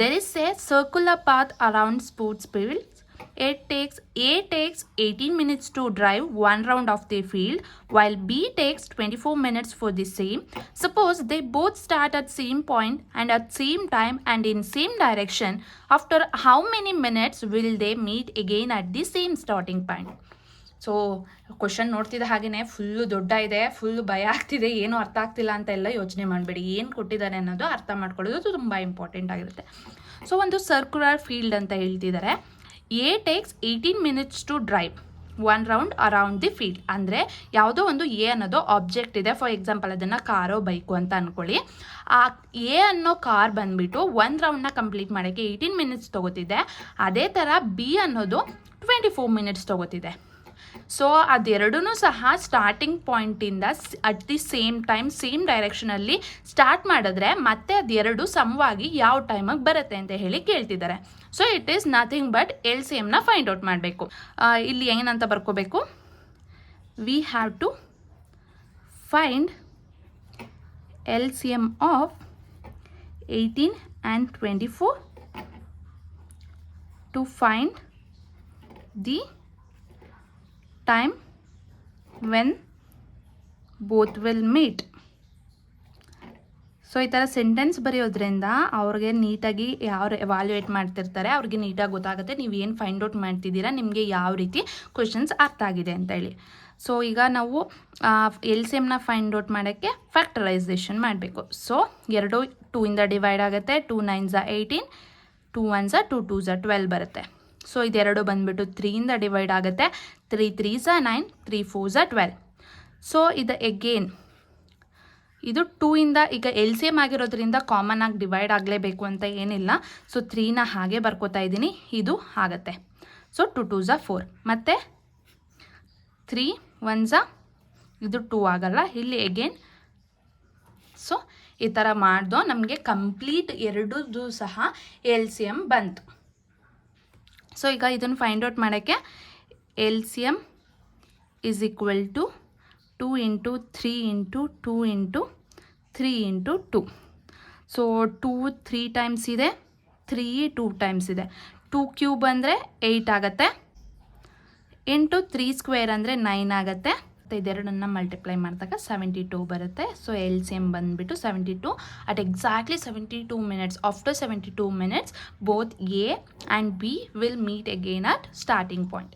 There is a circular path around sports fields. A takes 18 minutes to drive one round of the field, while B takes 24 minutes for the same. Suppose they both start at same point and at same time and in same direction. After how many minutes will they meet again at the same starting point? So question ನೋಡ್ತಿದ್ದ ಹಾಗೆಯೇ full ದೊಡ್ಡ ಇದೆ, full ಭಯ ಆಗ್ತಿದೆ, ಏನು ಅರ್ಥ ಆಗ್ತಿಲ್ಲ ಅಂತ ಎಲ್ಲ ಯೋಚನೆ ಮಾಡಬೇಡಿ. ಏನು ಕೊಟ್ಟಿದ್ದಾರೆ ಅನ್ನೋದು ಅರ್ಥ ಮಾಡ್ಕೊಳ್ಳೋದು ತುಂಬ ಇಂಪಾರ್ಟೆಂಟ್ ಆಗಿರುತ್ತೆ. ಸೊ ಒಂದು ಸರ್ಕ್ಯುಲರ್ ಫೀಲ್ಡ್ ಅಂತ ಹೇಳ್ತಿದ್ದಾರೆ. It takes 18 minutes to drive one round around the field. ಅಂದರೆ ಯಾವುದೋ ಒಂದು ಎ ಅನ್ನೋದು ಆಬ್ಜೆಕ್ಟ್ ಇದೆ, ಫಾರ್ ಎಕ್ಸಾಂಪಲ್ ಅದನ್ನು ಕಾರೋ ಬೈಕು ಅಂತ ಅಂದ್ಕೊಳ್ಳಿ. ಆ ಎ ಅನ್ನೋ ಕಾರ್ ಬಂದುಬಿಟ್ಟು ಒಂದು ರೌಂಡ್ನ ಕಂಪ್ಲೀಟ್ ಮಾಡೋಕ್ಕೆ 18 minutes ತೊಗೋತಿದೆ. ಅದೇ ಥರ ಬಿ ಅನ್ನೋದು 24 minutes ತೊಗೋತಿದೆ. ಸೊ ಅದೆರಡೂ ಸಹ ಸ್ಟಾರ್ಟಿಂಗ್ ಪಾಯಿಂಟಿಂದ at the same time same ಡೈರೆಕ್ಷನಲ್ಲಿ ಸ್ಟಾರ್ಟ್ ಮಾಡಿದ್ರೆ ಮತ್ತೆ ಅದೆರಡು ಸಮವಾಗಿ ಯಾವ ಟೈಮಿಗೆ ಬರುತ್ತೆ ಅಂತ ಹೇಳಿ ಕೇಳ್ತಿದ್ದಾರೆ. So it is nothing but LCMನ ಫೈಂಡ್ ಔಟ್ ಮಾಡಬೇಕು. ಇಲ್ಲಿ ಏನಂತ ಬರ್ಕೋಬೇಕು, we have to find LCM of 18 and 24 to find the time when both will meet. So ಈ ಥರ ಸೆಂಟೆನ್ಸ್ ಬರೆಯೋದ್ರಿಂದ ಅವ್ರಿಗೆ ನೀಟಾಗಿ ಯಾರು ಎವಾಲ್ಯೂಯೇಟ್ ಮಾಡ್ತಿರ್ತಾರೆ ಅವ್ರಿಗೆ ನೀಟಾಗಿ ಗೊತ್ತಾಗುತ್ತೆ ನೀವು ಏನು ಫೈಂಡ್ ಔಟ್ ಮಾಡ್ತಿದ್ದೀರಾ, ನಿಮಗೆ ಯಾವ ರೀತಿ ಕ್ವೆಶನ್ಸ್ ಅರ್ಥ ಆಗಿದೆ ಅಂತ ಹೇಳಿ. ಸೊ ಈಗ ನಾವು LCMನ ಫೈಂಡ್ ಔಟ್ ಮಾಡೋಕ್ಕೆ ಫ್ಯಾಕ್ಟರೈಸೇಷನ್ ಮಾಡಬೇಕು. ಸೊ 2 ಇಂದ ಡಿವೈಡ್ ಆಗುತ್ತೆ. 2 9s 18, 2 1s 2 2s 12 ಬರುತ್ತೆ. ಸೊ ಇದೆರಡು ಬಂದುಬಿಟ್ಟು 3 ಇಂದ ಡಿವೈಡ್ ಆಗುತ್ತೆ. 3 3s 9, 3 4s 12. ಸೊ ಇದು ಎಗೇನ್ ಇದು 2 ಇಂದ ಈಗ LCM ಆಗಿರೋದ್ರಿಂದ ಕಾಮನ್ ಆಗಿ ಡಿವೈಡ್ ಆಗಲೇಬೇಕು ಅಂತ ಏನಿಲ್ಲ. ಸೊ 3ನ ಹಾಗೆ ಬರ್ಕೋತಾ ಇದ್ದೀನಿ, ಇದು ಆಗುತ್ತೆ. ಸೊ 2 2s 4 ಮತ್ತು 3 1s ಇದು 2 ಆಗಲ್ಲ, ಇಲ್ಲಿ ಎಗೇನ್. ಸೊ ಈ ಥರ ಮಾಡ್ದೋ ನಮಗೆ ಕಂಪ್ಲೀಟ್ ಎರಡೂ ಸಹ LCM ಬಂತು. ಸೊ ಈಗ ಇದನ್ನು ಫೈಂಡ್ ಔಟ್ ಮಾಡೋಕ್ಕೆ LCM is equal to 2 × 3 × 2 × 3 × 2. So 2 3 times ಇದೆ, 3 2 ಟೈಮ್ಸ್ ಇದೆ. 2 ಕ್ಯೂಬ್ ಅಂದರೆ 8 ಆಗುತ್ತೆ, ಇಂಟು 3 ಸ್ಕ್ವೇರ್ ಅಂದರೆ 9 ಆಗುತ್ತೆ. ಇದೆರಡನ್ನು ಮಲ್ಟಿಪ್ಲೈ ಮಾಡಿದಾಗ 72 ಬರುತ್ತೆ. ಸೊ LCM ಬಂದುಬಿಟ್ಟು 72 at exactly 72 minutes. After 72 minutes both A and B will meet again at starting point.